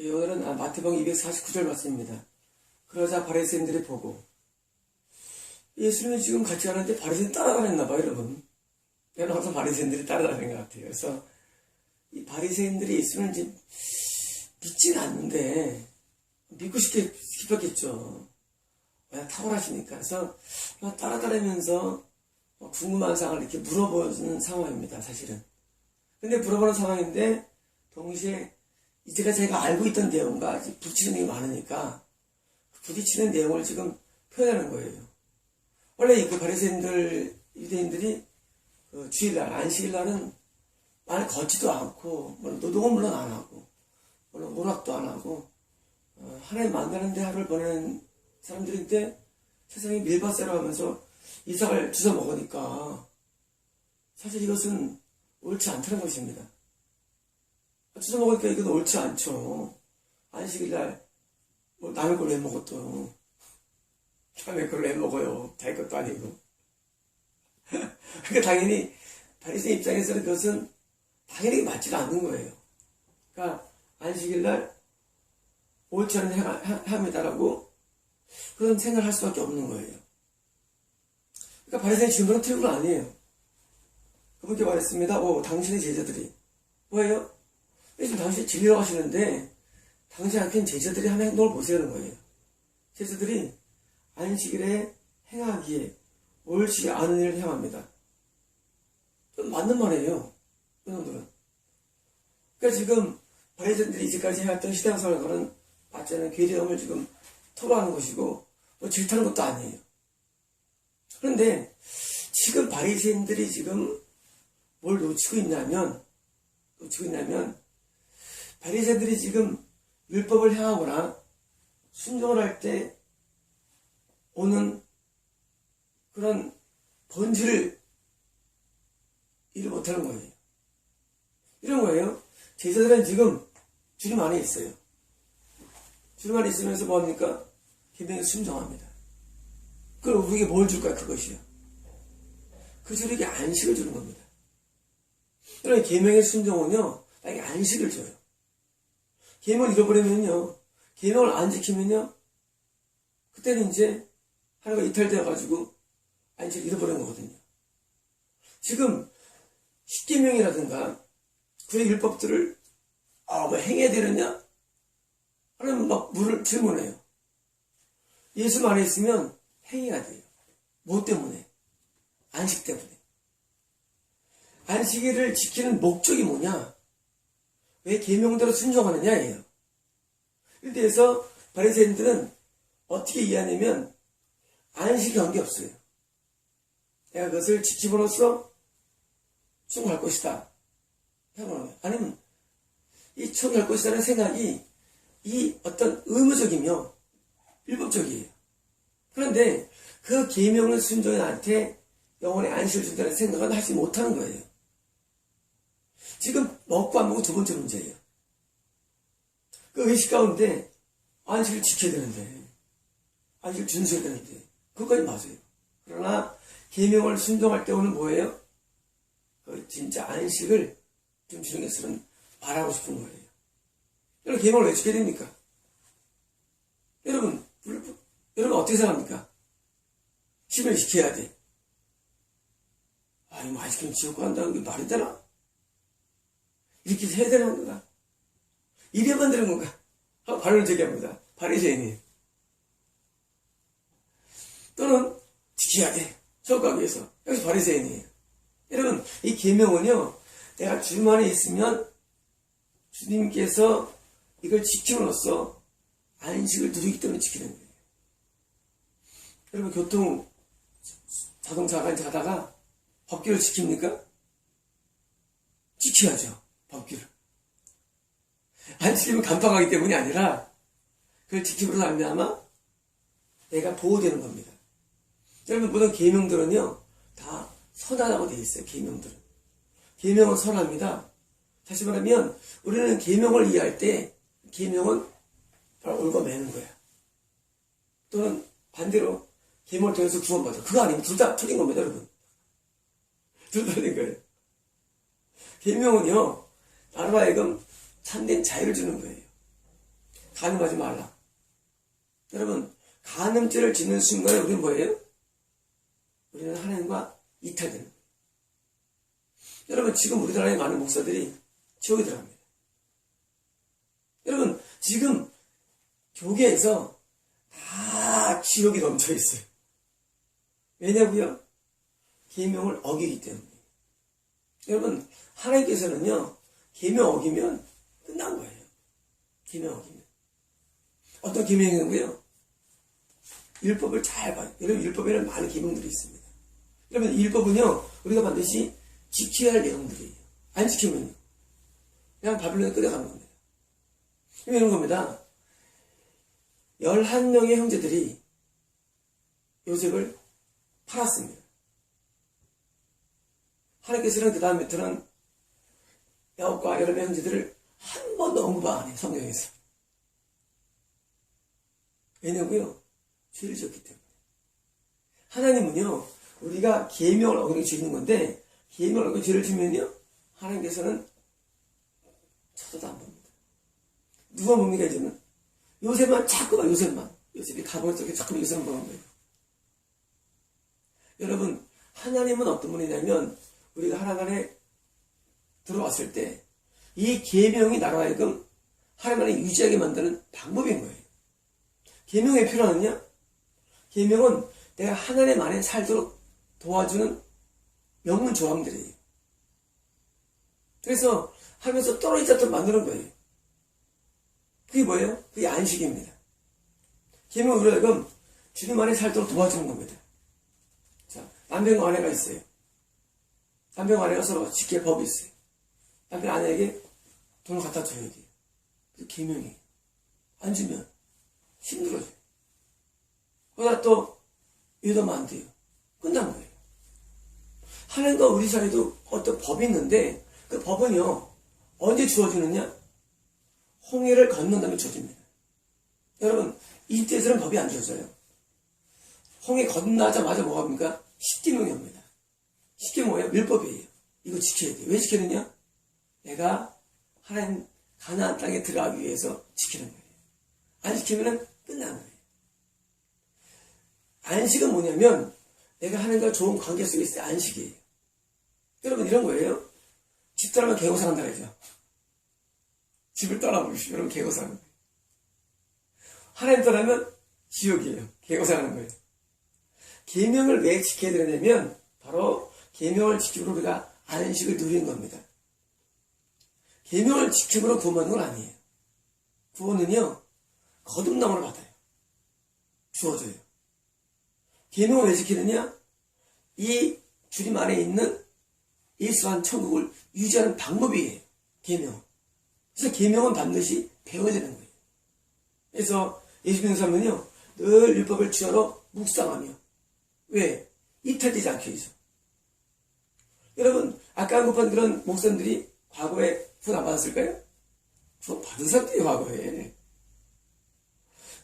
오늘은 마태복음 249절 말씀입니다. 그러자 바리새인들이 보고 예수님이 지금 같이 가는데 바리새인 따라다녔나봐요, 여러분. 저는 항상 바리새인들이 따라다니는 것 같아요. 그래서 이 바리새인들이 예수님을 이제 믿지는 않는데 믿고 싶었겠죠. 워낙 탁월하시니까. 그래서 따라다니면서 궁금한 사항을 이렇게 물어보는 상황입니다, 사실은. 근데 물어보는 상황인데 동시에 이제가 제가 알고 있던 내용과 부딪히는 내용이 많으니까 부딪히는 내용을 지금 표현하는 거예요. 원래 그 바리새인들, 유대인들이 그 주일날, 안식일날은 많이 걷지도 않고, 노동은 물론 안 하고, 물론 오락도 안 하고, 하나님 만나는데 하루를 보내는 사람들인데 세상이 밀밭세로 하면서 이삭을 주워 먹으니까 사실 이것은 옳지 않다는 것입니다. 주워 먹으니까 이건 옳지 않죠. 안식일날 남의 걸 왜 먹어 또. 남의 걸 왜 먹어요. 자기 것도 아니고. 그러니까 당연히 바리새인 입장에서는 그것은 당연히 맞지 않는 거예요. 그러니까 안식일날 옳지 않은 행함이다라고 그런 생각을 할 수밖에 없는 거예요. 그러니까 바리새인 질문은 틀린 건 아니에요. 그분께 말했습니다. 당신의 제자들이 뭐예요? 지금 당신이 진리라고 하시는데 당신한테는 제자들이 하는 행동을 보세요는 거예요. 제자들이 안식일에 행하기에 옳지 않은 일을 행합니다. 맞는 말이에요. 그놈들은. 그러니까 지금 바리새인들이 이제까지 해왔던 신앙생활과는 맞지 않은 괴리감을 지금 토로하는 것이고 질타하는 것도 아니에요. 그런데 지금 바리새인들이 지금 뭘 놓치고 있냐면 바리새인들이 지금 율법을 행하거나 순종을 할 때 오는 그런 본질을 이해 못하는 거예요. 이런 거예요. 제자들은 지금 주님 안에 있어요. 주님 안에 있으면서 뭐합니까? 계명에 순종합니다. 그럼 우리에게 뭘 줄까요? 그것이요. 그래서 우리에게 안식을 주는 겁니다. 그러니까 계명의 순종은요, 나에게 안식을 줘요. 계명을 잃어버리면요, 계명을 안 지키면요, 그때는 이제 하루가 이탈되어가지고 안식을 잃어버리는 거거든요. 지금 10계명이라든가 그의 율법들을 행해야 되느냐? 하나님 막 물을 질문해요. 예수 안에 있으면 행해야 돼요. 뭐 때문에? 안식 때문에. 안식일을 지키는 목적이 뭐냐? 왜 계명대로 순종하느냐예요. 이에 대해서 바리새인들은 어떻게 이해하냐면 안식이 관계없어요. 내가 그것을 지킴으로써 충고할 것이다. 아니면 이 충고할 것이라는 생각이 이 어떤 의무적이며 율법적이에요. 그런데 그 계명을 순종해 나한테 영혼의 안식을 준다는 생각은 하지 못하는 거예요. 지금 먹고 안 먹고 두 번째 문제예요. 그 의식 가운데 안식을 지켜야 되는데, 안식을 준수해야 되는데, 그것까지 맞아요. 그러나 계명을 순종할 때 오는 뭐예요? 그 진짜 안식을 좀 주는 것은 바라고 싶은 거예요. 여러분 계명을 왜 지켜야 됩니까? 여러분 어떻게 생각합니까? 10일 지켜야 돼. 뭐 안 지키면 지옥 간다는 게 말이 되나? 이렇게 해야 되는 건가? 이래만 되는 건가? 하고 반론을 제기합니다. 바리새인이. 또는 지켜야 돼. 저가기 위해서. 여기서 바리새인이에요. 여러분 이 계명은요, 내가 주님 안에 있으면 주님께서 이걸 지킴으로써 안식을 누리기 때문에 지키는 거예요. 여러분 자동차가 이제 가다가 법규를 지킵니까? 지켜야죠. 법규를. 안 지키면 간파하기 때문이 아니라 그걸 지킴으로 말미암아 내가 보호되는 겁니다. 여러분 모든 계명들은요 다 선하다고 되어 있어요. 계명은 선합니다. 다시 말하면 우리는 계명을 이해할 때 계명은 바로 얽어매는 거야. 또는 반대로 계명을 통해서 구원받아. 그거 아니면 둘 다 틀린 겁니다, 여러분. 둘 다 틀린 거예요. 계명은요 나로 하여금 참된 자유를 주는 거예요. 간음하지 말라. 여러분, 간음죄를 짓는 순간에 우리는 뭐예요? 우리는 하나님과 이탈되는 거예요. 여러분, 지금 우리나라의 많은 목사들이 지옥에 들어갑니다. 여러분, 지금 교계에서 다 지옥이 넘쳐 있어요. 왜냐고요? 계명을 어기기 때문에. 여러분, 하나님께서는요, 계명 어기면 끝난 거예요. 계명 어기면. 어떤 계명이냐고요? 율법을 잘 봐요. 여러분, 율법에는 많은 계명들이 있습니다. 여러분, 율법은요, 우리가 반드시 지켜야 할 내용들이에요. 안 지키면요, 그냥 바빌론에 끌어가는 겁니다. 이런 겁니다. 11명의 형제들이 요셉을 팔았습니다. 하나님께서는 그 다음부터는 야곱과 여러 명의 형제들을 한 번도 언급 안 해요. 성경에서. 왜냐고요? 죄를 지었기 때문에. 하나님은요, 우리가 계명을 어기는 죄는 건데, 계명을 어기는 죄를 지면요, 하나님께서는 쳐다도 안 봅니다. 누가 봅니까, 이제는? 요셉만 자꾸 봐, 요셉만. 요셉이 가버렸을 때 자꾸 요셉만 보는 거예요. 여러분, 하나님은 어떤 분이냐면, 우리가 하나님 안에 들어왔을 때, 이 계명이 나로 하여금 하나님 안에 유지하게 만드는 방법인 거예요. 계명의 필요하느냐? 계명은 내가 하나님 안에 살도록 도와주는 명문 조항들이에요. 그래서 하면서 떨어지도록 만드는 거예요. 그게 뭐예요? 그게 안식입니다. 계명은 우리가 지금 주님 안에 살도록 도와주는 겁니다. 자, 남편과 아내가 있어요. 남편과 아내가 서로 지킬 법이 있어요. 남편 아내에게 돈을 갖다 줘야 돼요. 그 계명이에요. 안 주면 힘들어져요. 거기다 또 이러면 안 돼요. 끝난 거예요. 하나님과 우리 사이도 어떤 법이 있는데 그 법은요, 언제 주어지느냐? 홍해를 건넌 다음에 주어집니다. 여러분, 이때에서는 법이 안 주어져요. 홍해 건너자마자 뭐가 합니까? 십계명이 옵니다. 십계명 뭐예요? 율법이에요. 이거 지켜야 돼요. 왜 지키느냐? 내가 하나님 가나안 땅에 들어가기 위해서 지키는 거예요. 안 지키면 끝나는 거예요. 안식은 뭐냐면 내가 하나님과 좋은 관계 속에 있을 때 안식이에요. 여러분, 이런 거예요. 집 떠나면 개고생한다 그러죠. 집을 떠나보십시오. 여러분, 개고생하는 거예요. 하나님 떠나면 지옥이에요. 개고생하는 거예요. 계명을 왜 지켜야 되냐면 바로 계명을 지킴으로 우리가 안식을 누리는 겁니다. 계명을 지킴으로 구원받는 건 아니에요. 구원은요, 거듭남으로 받아요. 주어져요. 계명을 왜 지키느냐? 이 주님 안에 있는 예수한 천국을 유지하는 방법이에요. 계명. 그래서 계명은 반드시 배워야 되는 거예요. 그래서 예수 믿는 사람은요, 늘 율법을 주야로 묵상하며. 왜? 이탈되지 않기 위해서. 여러분, 아까 언급한 그런 목사님들이 과거에 구원 안 받았을까요? 구원 받은 사람들이 과거에.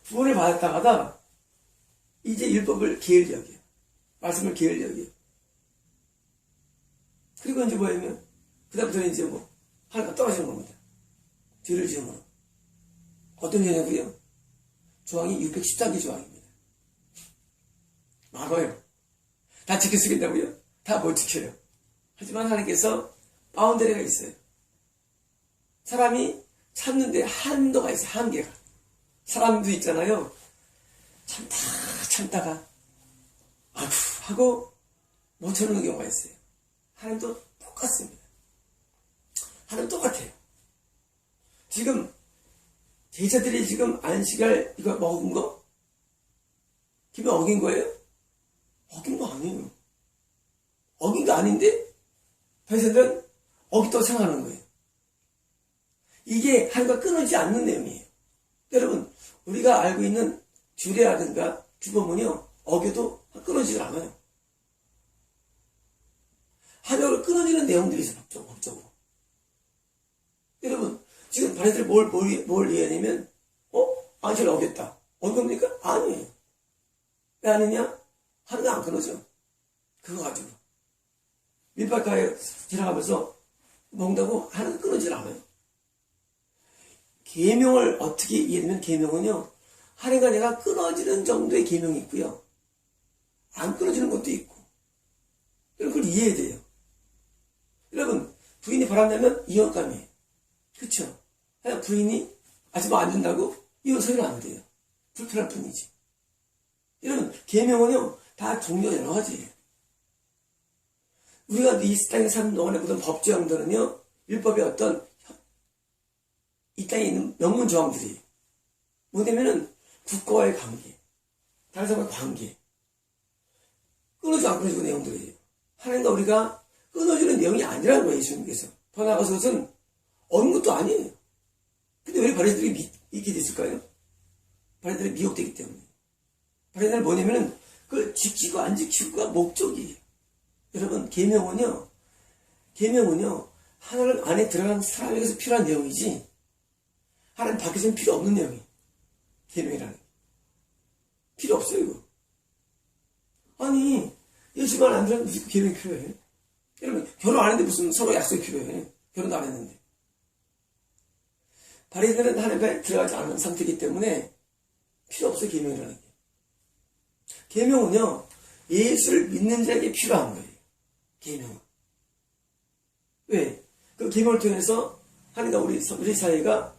구원을 받았다가다 이제 율법을 게을리 여겨요. 말씀을 게을리 여겨요. 그리고 이제 뭐냐면 그다음부터는 이제 뭐 하나가 떨어지는 겁니다. 죄를 지음으로. 어떤 죄냐고요? 조항이 613개 조항입니다. 막아요. 다 지킬 수 있다고요? 다 못 지켜요. 하지만 하나님께서 바운더리가 있어요. 사람이 참는데 한도가 있어요. 한계가. 사람도 있잖아요. 참다가 아휴 하고 못 참는 경우가 있어요. 하나님도 똑같습니다. 하나님 똑같아요. 지금 제자들이 지금 안식을 이거 먹은 거? 기분 어긴 거예요? 어긴 거 아니에요. 어긴 거 아닌데 바리새인들은 어깃다고 생각하는 거예요. 이게 하나님과 끊어지지 않는 내용이에요. 여러분, 우리가 알고 있는 주례라든가 규범은요, 어겨도 끊어지지 않아요. 하나님과 끊어지는 내용들이 있어요, 법적으로. 여러분, 지금 바리새인들이 뭘 이해하냐면, 안식을 어겼다. 어긴 겁니까? 아니에요. 왜 아니냐? 하나도 안 끊어져. 그거 가지고. 밀밭가에 지나가면서 먹는다고 하나도 끊어지지 않아요. 계명을 어떻게 이해하면 계명은요, 하나님과 내가 끊어지는 정도의 계명이 있고요, 안 끊어지는 것도 있고, 여러분 그걸 이해해야 돼요. 여러분 부인이 바란다면 이혼감이에요. 그쵸? 부인이 아직 뭐 안 준다고 이혼 소리는 안 돼요. 불편할 뿐이지. 여러분 계명은요 다 종류가 여러 가지예요. 우리가 이 땅에 사는 동안에 보던 법조항들은요, 율법의 어떤 이 땅에 있는 명문 조항들이에요. 뭐냐면은 국가와의 관계, 다른 사람과의 관계, 끊어지고 안 끊어지고 내용들이에요. 하나님과 우리가 끊어지는 내용이 아니라는 거예요. 예수님께서. 더 나아가서 그것은 어느 것도 아니에요. 근데 왜 바리새인들이 믿게 됐을까요? 바리새인들이 미혹되기 때문에. 바리새인들은 뭐냐면은 그걸 지키고 안 지키고가 목적이에요. 여러분 계명은요 하나님 안에 들어간 사람에게서 필요한 내용이지 하나님 밖에서는 필요 없는 내용이에요. 계명이라는 게. 필요 없어요 이거. 아니 예수만 안 들어가면 무슨 계명이 필요해? 여러분 결혼 안 했는데 무슨 서로 약속이 필요해? 결혼도 안 했는데. 바리새인들은 하나님께 들어가지 않은 상태이기 때문에 필요 없어요 계명이라는 게. 계명은요 예수를 믿는 자에게 필요한 거예요. 계명은. 왜? 그 계명을 통해서 하나님과 우리 사이가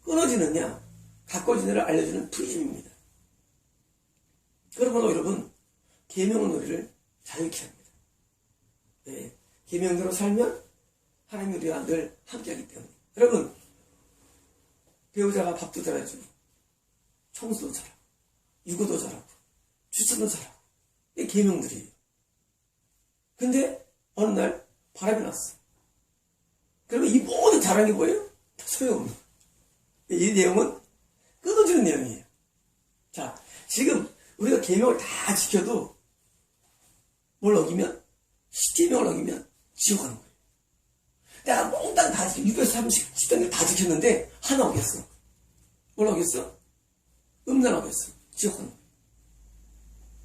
끊어지느냐 가까워지느냐를 알려주는 프리즘입니다. 그러므로 여러분 계명은 우리를 자유케 합니다. 네. 계명대로 살면 하나님이 우리와 늘 함께하기 때문에. 여러분 배우자가 밥도 잘해주고 청소도 잘하고 육아도 잘하고 주차도 잘하고 이게 계명들이에요. 근데 어느 날 바람이 났어. 그러면 이 모든 잘한 게 뭐예요? 다 소용없는. 이 내용은 끊어지는 내용이에요. 자, 지금 우리가 계명을 다 지켜도 뭘 어기면? 10계명을 어기면 지옥 가는 거예요. 내가 몽땅 다 지켜, 630단 다 지켰는데 하나 어겼어. 뭘 어겼어? 음란 어겼어. 지옥 가는 거예요.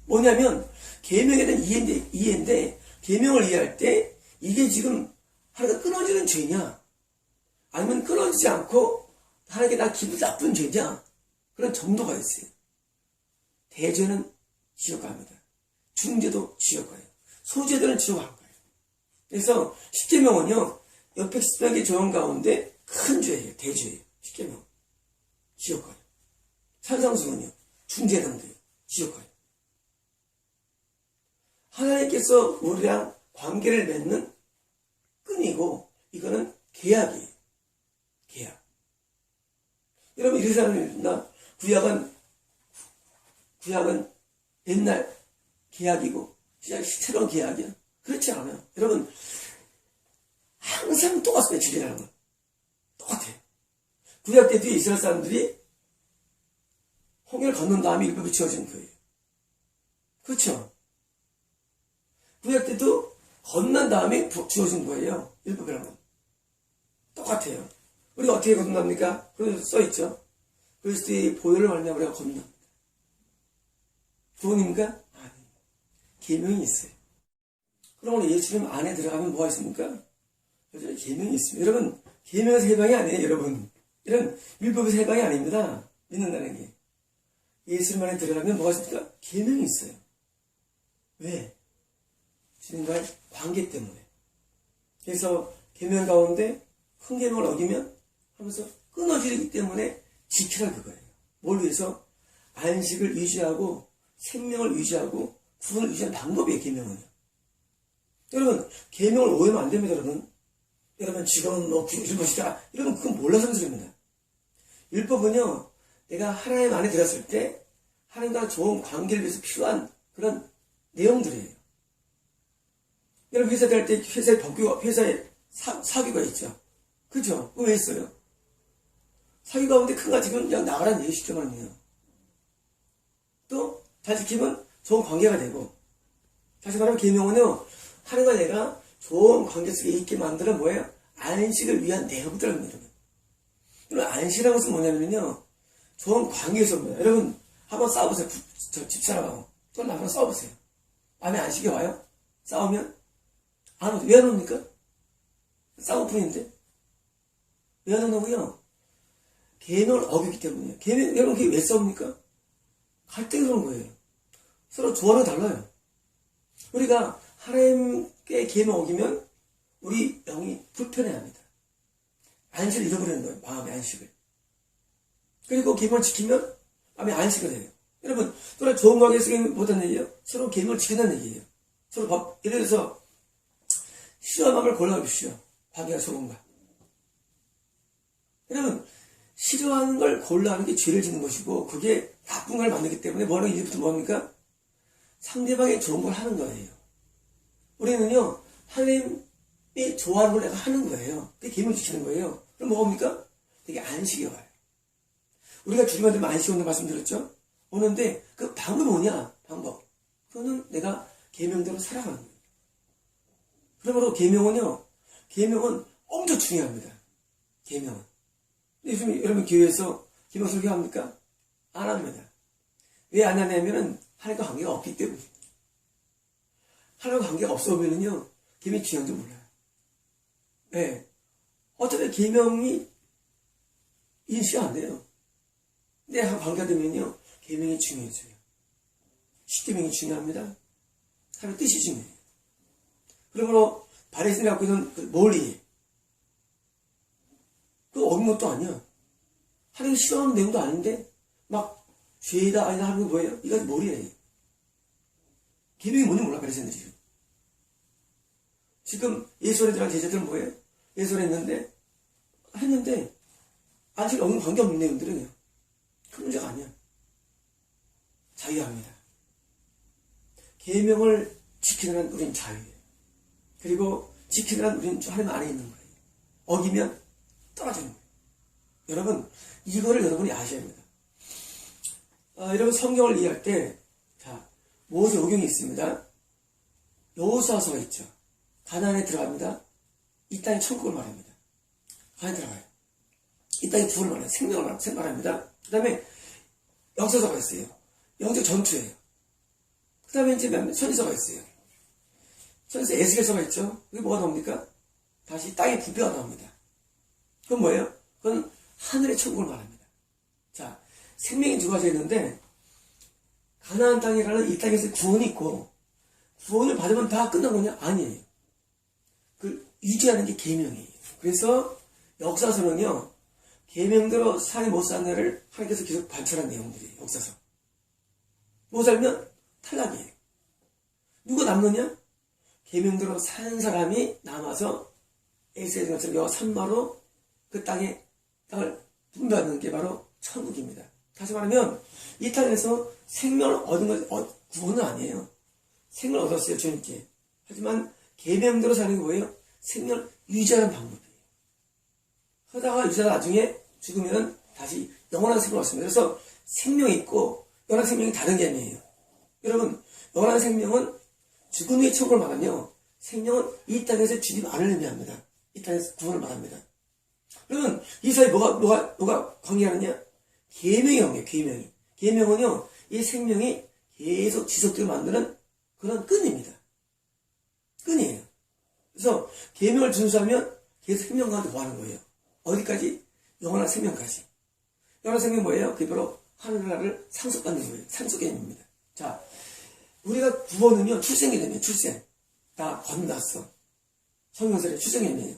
뭐냐면 계명에 대한 이해인데 계명을 이해할 때 이게 지금 하나가 끊어지는 죄냐 아니면 끊어지지 않고 하나님께 나 기분 나쁜 죄냐 그런 정도가 있어요. 대죄는 지옥 갑니다. 중죄도 지옥 가요. 소죄들은 지옥 갈 거예요. 그래서 10계명은요 옆에 10개 조항 가운데 큰 죄예요. 대죄예요. 10계명 지옥 가요. 산상수는요 중죄당돼요. 지옥 가요. 하나님께서 우리랑 관계를 맺는 끈이고 이거는 계약이에요. 계약. 여러분 이런 사람이 있나? 구약은 옛날 계약이고 시작 새로운 계약이야. 그렇지 않아요. 여러분 항상 똑같습니다. 진리라는 건 똑같아요. 구약 때 뒤에 이스라엘 사람들이 홍해를 건넌 다음에 율법이 지어진 거예요. 그렇죠? 구약 때도 건넌 다음에 주어진 거예요. 율법이라는 건. 똑같아요. 우리가 어떻게 건넌답니까? 그래서 써있죠. 그리스도의 보혈을 말미암아 우리가 건넌답니다. 구원입니까? 아니. 계명이 있어요. 그럼 오늘 예수님 안에 들어가면 뭐가 있습니까? 여전히 계명이 있습니다. 여러분, 계명에서 해방이 아니에요, 여러분. 이런 율법에서 해방이 아닙니다. 믿는다는 게. 예수님 안에 들어가면 뭐가 있습니까? 계명이 있어요. 왜? 주님과의 관계 때문에. 그래서 계명 가운데 큰 계명을 어기면 하면서 끊어지기 때문에 지키라 그거예요. 뭘 위해서? 안식을 유지하고 생명을 유지하고 구원을 유지하는 방법이에요. 계명은요. 여러분 계명을 오해하면 안 됩니다. 여러분 지금은 뭐 율법이다 이러면 그건 몰라서 하는 소리입니다. 율법은요 내가 하나님 안에 들었을 때 하나님과 좋은 관계를 위해서 필요한 그런 내용들이에요. 여러분 회사 다닐 때 회사에 회사에 사규가 있죠. 그죠? 그거 왜 있어요? 사규 가운데 큰 가지면 그냥 나가라는 얘기 쉽게 말하면 또 잘 지키면 좋은 관계가 되고 다시 말하면 계명은요 하나님과 내가 좋은 관계 속에 있게 만드는 뭐예요? 안식을 위한 내용들입니다. 여러분 안식이라는 것은 뭐냐면요 좋은 관계에서 옵니다. 여러분 한번 싸워보세요. 집사람하고 또 남편 싸워보세요. 마음에 안식이 와요? 싸우면 안 오죠. 왜 안 옵니까? 싸울 뿐인데 왜 안 오냐고요? 계명을 어기기 때문이에요. 계명, 여러분 그게 왜 싸웁니까? 갈등이 그런 거예요. 서로 좋아하는 게 달라요. 우리가 하나님께 계명 어기면 우리 영이 불편해합니다. 안식을 잃어버리는 거예요. 마음의 안식을. 그리고 계명을 지키면 마음의 안식을 해요. 여러분, 서로 좋은 관계 속에 못하는 얘기예요. 서로 계명을 지킨다는 얘기예요. 서로 예를 들어서 싫어하는 마음을 골라보십시오. 관계가 좋은가. 여러분, 싫어하는 걸 골라하는 게 죄를 짓는 것이고 그게 나쁜 걸 만들기 때문에 뭐하는 이제부터 뭐합니까? 상대방이 좋은 걸 하는 거예요. 우리는요, 하나님이 좋아하는 걸 내가 하는 거예요. 그게 계명을 지키는 거예요. 그럼 뭐가 옵니까? 되게 안식이 와요. 우리가 주님한테 안식이 온다는 말씀 드렸죠? 오는데 그 방법이 뭐냐? 방법. 그거는 내가 계명대로 살아가는 거예요. 그러므로 계명은 엄청 중요합니다. 계명은. 요즘 여러분 교회에서 계명 설교합니까? 안 합니다. 왜 안 하냐면은 하나님과 관계가 없기 때문에. 하나님과 관계가 없어보면은요, 계명이 중요한 줄 몰라요. 네. 어차피 계명이 인식 안 돼요. 근데 관계가 되면요, 계명이 중요해져요. 십계명이 중요합니다. 하나님의 뜻이 중요해요. 그러므로 바리새인이 갖고 있는 그 논리, 그거 어린 것도 아니야. 하나님이 싫어하는 내용도 아닌데 막 죄다 아니다 하는 게 뭐예요? 이거 머리예요. 계명이 뭔지 몰라, 바리새인들이. 지금 예수를 들어간 제자들은 뭐예요? 예수를 했는데 안식을 어긴 관계없는 내용들이에요. 그 문제가 아니야. 자유합니다. 계명을 지키는 한 우리는 자유예요. 그리고 지키는 한 우리는 하나님 안에 있는 거예요. 어기면 떨어지는 거예요. 여러분, 이거를 여러분이 아셔야 합니다. 여러분 성경을 이해할 때, 모세 오경이 있습니다. 여호수아서가 있죠. 가나안에 들어갑니다. 이 땅이 천국을 말합니다. 가나안에 들어가요. 이 땅이 구원을 말합니다. 생명을 말합니다. 그 다음에 역사서가 있어요. 영적 전투예요. 그 다음에 이제 선지서가 있어요. 선지서 에스겔서가 있죠. 그게 뭐가 나옵니까? 다시 땅의 부패가 나옵니다. 그건 뭐예요? 그건 하늘의 천국을 말합니다. 자, 생명이 두 가지 있는데 가나안 땅이라는 이 땅에서 구원이 있고 구원을 받으면 다 끝난 거냐? 아니에요. 그 유지하는 게 계명이에요. 그래서 역사서는요, 계명대로 살이 못 사는 애를 하나님께서 계속 관찰한 내용들이에요. 역사서. 못 살면 탈락이에요. 누가 남느냐? 계명대로 사는 사람이 남아서 에스겔 것처럼 여호와 산마로 그 땅을 분배하는 게 바로 천국입니다. 다시 말하면 이 땅에서 생명을 얻은 것, 구원은 아니에요. 생명을 얻었어요, 주님께. 하지만 계명대로 사는 게 뭐예요? 생명을 유지하는 방법이에요. 하다가 유지하다 나중에 죽으면 다시 영원한 생명을 얻습니다. 그래서 생명이 있고 영원한 생명이 다른 개념이에요. 여러분, 영원한 생명은 죽은 후에 천국을 말하며 생명은 이 땅에서 주님 안을 의미합니다. 이 땅에서 구원을 말합니다. 그러면 이 사이에 뭐가 관계하느냐? 계명이 관계해요. 계명이. 계명은요, 이 생명이 계속 지속되게 만드는 그런 끈입니다. 끈이에요. 그래서 계명을 준수하면 계속 생명 가운데 뭐 하는 거예요? 어디까지? 영원한 생명까지. 영원한 생명 뭐예요? 그게 바로 하늘나라를 상속받는 거예요. 상속 개념입니다. 자, 우리가 구원은요, 출생 개념이에요. 출생. 다 건났어. 성경설의 출생 개념이에요.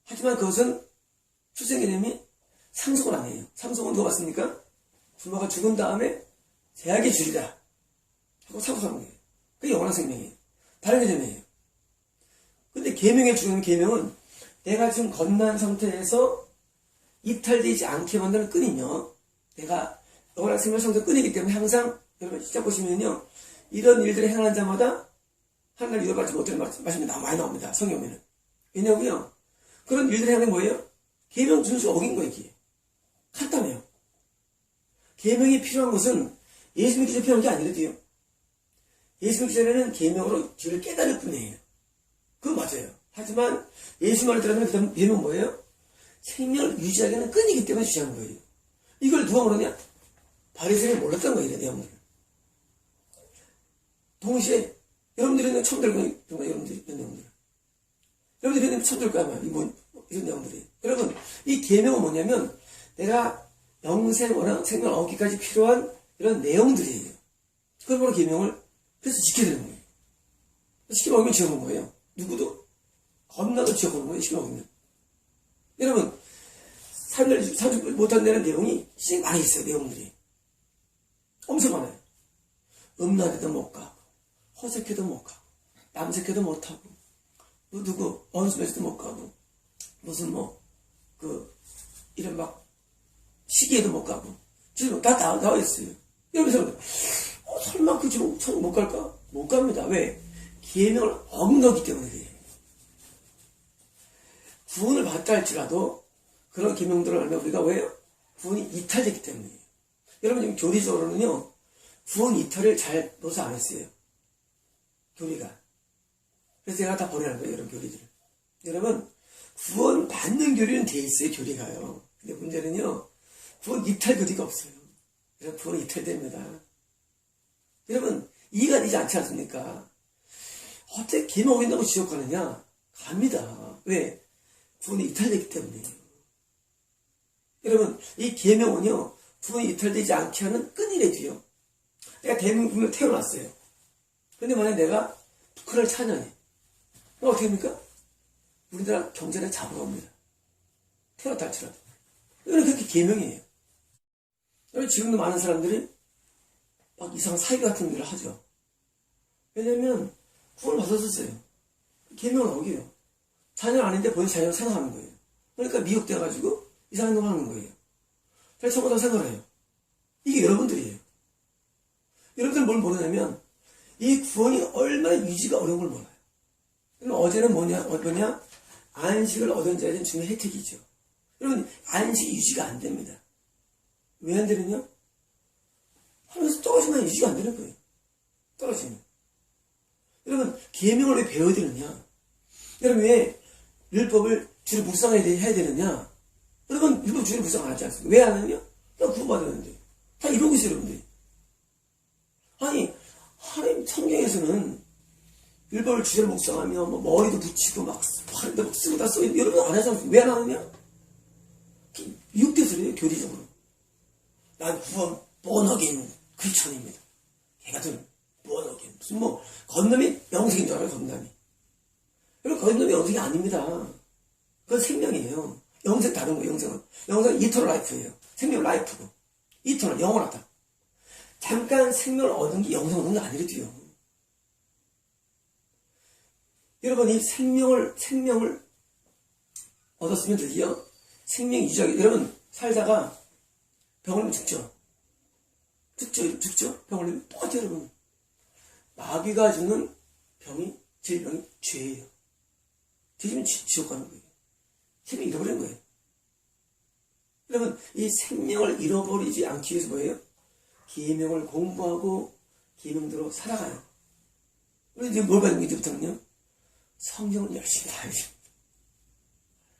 하지만 그것은 출생 개념이 상속은 아니에요. 상속은 누가 받습니까? 부모가 죽은 다음에 제약의 주리다 하고 상속하는 거예요. 그게 영원한 생명이에요. 다른 개념이에요. 근데 계명에 주는 계명은 내가 지금 건난 상태에서 이탈되지 않게 만드는 끈이며, 내가 영원한 생명 상태 끈이기 때문에 항상 여러분 시작 보시면요, 이런 일들을 행하는 자마다 하나님 유업받지 못하는 말씀이 많이 나옵니다. 성경에는. 왜냐고요? 그런 일들을 행하는 뭐예요? 계명 준수 어긴 거예요. 이게 같다며요. 계명이 필요한 것은 예수 믿기 전에 필요한 게 아니거든요. 예수 믿기 전에는 계명으로 죄를 깨달을 뿐이에요. 그건 맞아요. 하지만 예수 말을 들으면 그 다음 계명은 뭐예요? 생명을 유지하기는 끈이기 때문에 주시는 거예요. 이걸 누가 모르냐? 바리새인이 몰랐던 거예요. 이 내용들을. 동시에 여러분들이 처음 들을 거예요. 여러분들이 이런 내용들. 여러분들이 처음 들을 거야. 이런 내용들이. 여러분, 이 계명은 뭐냐면 내가 영생, 생명 얻기까지 필요한 이런 내용들이에요. 그걸 바로 계명을 그래서 지켜야 되는 거예요. 시키면 어기면 지어본 거예요. 누구도 겁나도 지어보는 거예요. 시키면 어기면. 여러분, 삶을 사주 못한다는 내용이 진짜 많이 있어요. 내용들이 엄청 많아요. 음란에도 못 가고, 허색해도 못 가고, 남색해도 못 하고, 누구 원수에서도 못 가고, 무슨 이런 시기에도 못 가고, 지금 다 나와 있어요. 여러분, 설마 그 지금 못 갈까? 못 갑니다. 왜? 계명을 어긴거기 때문에 그래요. 구원을 받다 할지라도 그런 계명들을 알면 우리가 왜요? 구원이 이탈되기 때문이에요. 여러분 지금 교리적으로는요, 구원 이탈을 잘 노사 안 했어요. 교리가. 그래서 제가 다 버리는 거예요, 이런 교리들을. 여러분, 구원 받는 교리는 돼 있어요, 교리가요. 근데 문제는요, 구원 이탈 교리가 없어요. 여러분, 구원은 이탈됩니다. 여러분, 이해가 되지 않지 않습니까? 어떻게 계명 어긴다고 지옥 가느냐? 갑니다. 왜? 구원이 이탈되기 때문이에요. 여러분, 이 계명은요, 구원이 이탈되지 않게 하는 끈이래도요. 내가 대한민국에 태어났어요. 근데 만약 내가 북한을 찬양해. 그럼 어떻게 합니까? 우리나라 경찰에 잡으러 옵니다. 태어났다 할지라도. 이건 그렇게 계명이에요. 지금도 많은 사람들이 막 이상한 사기 같은 일을 하죠. 왜냐면 구원을 받았었어요. 계명을 어겨요. 자녀는 아닌데 본인 자녀를 생각하는 거예요. 그러니까 미혹돼가지고 이상한 놈 하는 거예요. 다시 청구도 생각해요. 이게 여러분들이에요. 여러분들 뭘 모르냐면 이 구원이 얼마나 유지가 어려운 걸 몰라요. 그럼 어제는 뭐냐? 안식을 얻은 자에는 중요한 혜택이죠. 여러분, 안식이 유지가 안 됩니다. 왜 안 되느냐? 하면서 떨어지면 유지가 안 되는 거예요. 떨어지면. 여러분, 계명을 왜 배워야 되느냐? 여러분, 왜 율법을 주로 묵상해야 되느냐? 여러분, 율법 주로 묵상 안 하지 않습니까? 왜 안 하느냐? 나 구원받았는데. 다 이러고 있어요, 여러분들이. 아니, 하나님 성경에서는 율법을 주제로 묵상하며 머리도 붙이고 막 쓰고 다 써있는데 여러분 안 하지 않습니까? 왜 안 하느냐? 미혹돼서 그래요, 교리적으로. 난 구원 뻔하긴 크리스천입니다. 걔 같은 뻔하긴 무슨 건너이 영생인 줄 알아요, 건너이. 여러분, 건너이 영생이 아닙니다. 그건 생명이에요. 영생 다른 거예요, 영생은. 영생은 이터널 라이프예요. 생명 라이프고. 이터널, 영원하다. 잠깐 생명을 얻은 게 영생 얻은 게 아니래도요. 여러분, 이 생명을 얻었으면 드디어 생명 유지하기. 여러분, 살다가 병을 걸리면 죽죠? 병을 걸리면 똑같아요, 여러분. 마귀가 주는 질병이 죄예요. 죄지면 지옥 가는 거예요. 생명 잃어버리는 거예요. 여러분, 이 생명을 잃어버리지 않기 위해서 뭐예요? 계명을 공부하고 계명대로 살아가요. 우리 이제 뭘 받는 게 이제부터는요? 성경을 열심히 다니죠.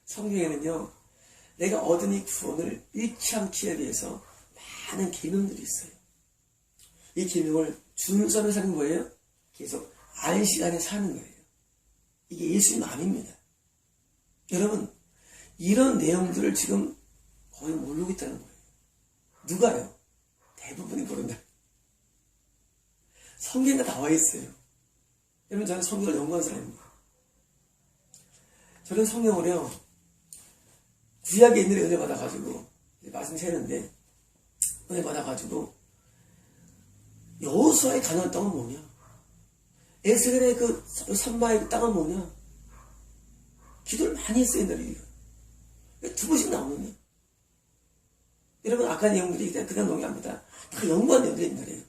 성경에는요, 내가 얻은 이 구원을 잃지 않기 위해서 많은 계명들이 있어요. 이 계명을 준수하며 사는 거예요. 계속 안식 안에 사는 거예요. 이게 예수님 마음입니다. 여러분, 이런 내용들을 지금 거의 모르고 있다는 거예요. 누가요? 대부분이 모른다. 성경에 다 나와 있어요. 여러분, 저는 성경을 연구한 사람입니다. 저는 성경을요, 구약에 있는 은혜 받아가지고, 말씀 새는데, 은혜 받아가지고, 여호수아의 가나안 땅은 뭐냐? 에스겔의 그 산마의 땅은 뭐냐? 기도를 많이 했어요, 옛날에. 왜 두 번씩 나오느냐? 여러분, 아까 내용들이 그냥 농이합니다. 다 연구한 내용들이 옛날에요.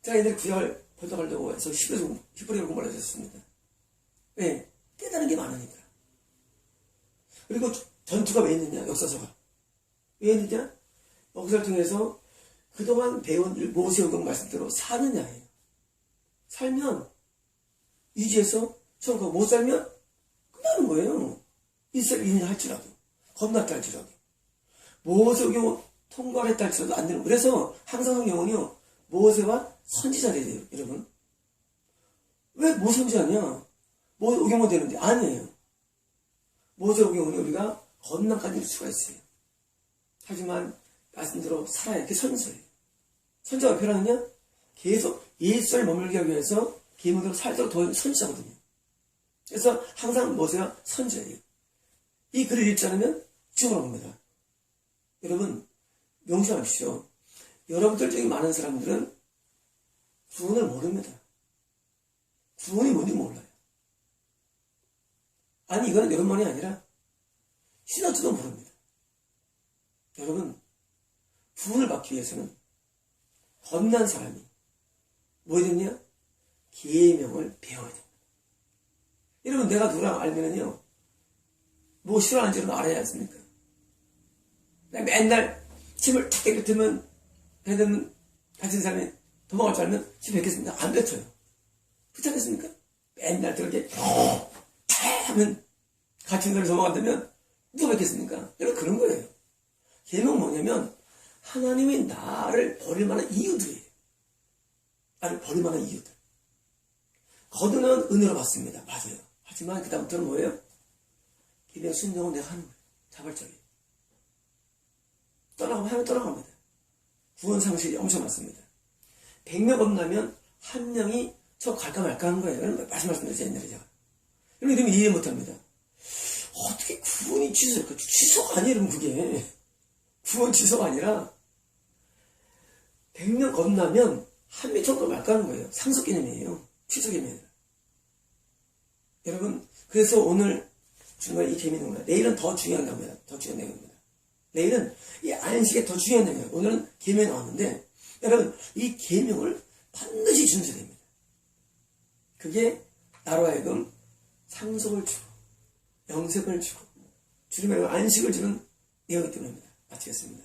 제가 옛날에 구약을 번역하려고 해서 히브리어를 공부를 했었습니다. 왜? 깨달은 게 많으니까. 그리고 전투가 왜 있느냐? 역사서가. 왜 있느냐? 역사를 통해서 그동안 배운 모세오경 말씀대로 사느냐예요. 살면 유지해서 처음 못 살면 끝나는 거예요. 이스라엘 인을 할지라도 겁났다 할지라도 모세오경 통과를 했다 할지라도 안 되는 거예요. 그래서 항상 성경은요, 모세와 선지자래야 돼요, 여러분. 왜 모세오경이냐? 모세오경만 되는데 아니에요. 모세오경은 우리가 건너까지 일 수가 있어요. 하지만 말씀대로 살아야 그게 선서예요. 선자가 왜 필요하느냐? 계속 예수를 머물게 하기 위해서 계명대로 살도록 도와주는 선지자거든요. 그래서 항상 모세가 선지자예요. 이 글을 읽지 않으면 죽으라고 합니다. 여러분 명심하십시오. 여러분들 중에 많은 사람들은 구원을 모릅니다. 구원이 뭔지 몰라요. 아니 이거는 여러분만이 아니라 신학자도 모릅니다. 여러분 구원을 받기 위해서는 겁난 사람이 뭐 해야 되냐? 계명을 배워야 됩니다. 여러분 내가 누구랑 알면은요 뭐 싫어하는지는 알아야 않습니까? 맨날 침을 탁 뱉으면 배는 가진 사람이 도망갈 줄 알면 침 뱉겠습니까? 안 뱉어요. 그렇지 않겠습니까? 맨날 그렇게 하면 갇힌 사람이 도망간다면 누가 뱉겠습니까? 여러분 그런 거예요. 계명은 뭐냐면 하나님이 나를 버릴 만한 이유들이에요. 나를 버릴 만한 이유들. 거듭나면 은혜로 받습니다. 맞아요. 하지만 그 다음부터는 뭐예요? 계명 순종은 내가 하는 거예요. 자발적이에요. 하면 떠나갑니다. 구원 상실이 엄청 많습니다. 100명 겁나면 한 명이 저 갈까 말까 하는 거예요. 여러분 말씀드렸죠 옛날에 제가. 여러분 이러면 이해 못합니다. 어떻게 구원이 취소될까? 취소가 아니에요 여러분 그게. 구원 취소가 아니라 100명 겁나면 한 명 정도 말까 하는 거예요. 상속 개념이에요. 취소 개념이 아니라. 여러분 그래서 오늘 중간에 이 계명입니다. 내일은 더 중요한 겁니다. 더 중요한 내용입니다. 내일은 이 안식에 더 중요한 내용이에요. 오늘은 계명이 나왔는데 여러분 이 계명을 반드시 준수해야 됩니다. 그게 나로 하여금 상속을 주고 영생을 주고 주님의 안식을 주는 내용이기 때문입니다. 마치겠습니다.